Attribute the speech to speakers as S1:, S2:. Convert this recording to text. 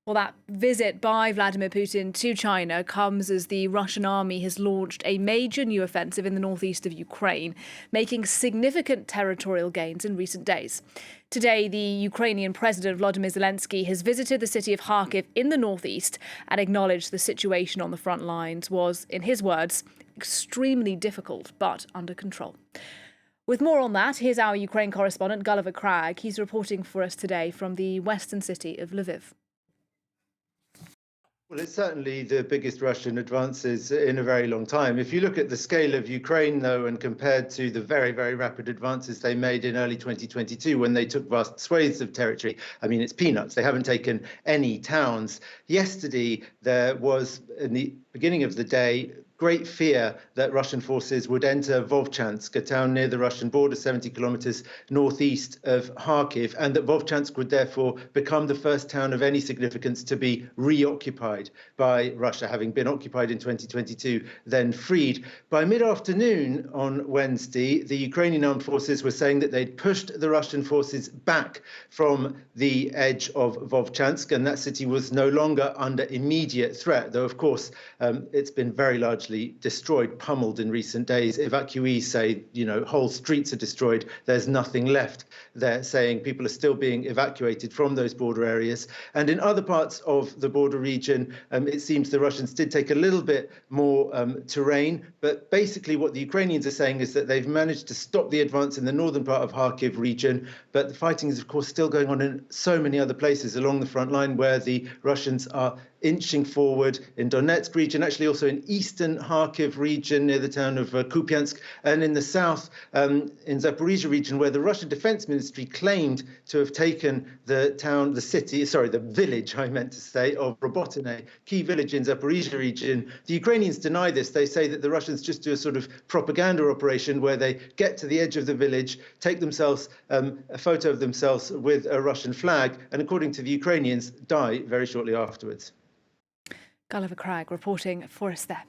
S1: Well, that visit by Vladimir Putin to China comes as the Russian army has launched a major new offensive in the northeast of Ukraine, making significant territorial gains in recent days. Today, the Ukrainian President Volodymyr Zelensky has visited the city of Kharkiv in the northeast and acknowledged the situation on the front lines was, in his words, extremely difficult but under control. With more on that, here's our Ukraine correspondent Gulliver Cragg. He's reporting for us today from the western city of Lviv.
S2: Well, it's certainly the biggest Russian advances in a very long time. If you look at the scale of Ukraine, though, and compared to the very, very rapid advances they made in early 2022 when they took vast swathes of territory, I mean, it's peanuts. They haven't taken any towns. Yesterday, there was, in the beginning of the day, great fear that Russian forces would enter Vovchansk, a town near the Russian border, 70 kilometers northeast of Kharkiv, and that Vovchansk would therefore become the first town of any significance to be reoccupied by Russia, having been occupied in 2022, then freed. By mid-afternoon on Wednesday, the Ukrainian armed forces were saying that they'd pushed the Russian forces back from the edge of Vovchansk, and that city was no longer under immediate threat, though, of course, it's been very largely destroyed, pummeled in recent days. Evacuees say, whole streets are destroyed. There's nothing left. They're saying people are still being evacuated from those border areas. And in other parts of the border region, it seems the Russians did take a little bit more terrain. But basically what the Ukrainians are saying is that they've managed to stop the advance in the northern part of Kharkiv region. But the fighting is, of course, still going on in so many other places along the front line where the Russians are inching forward in Donetsk region, actually also in eastern Kharkiv region near the town of Kupiansk, and in the south in Zaporizhia region, where the Russian Defense Ministry claimed to have taken the village, I meant to say, of Robotine, key village in Zaporizhia region. The Ukrainians deny this. They say that the Russians just do a sort of propaganda operation where they get to the edge of the village, take themselves a photo of themselves with a Russian flag, and according to the Ukrainians, die very shortly afterwards.
S1: Gulliver Cragg reporting for us there.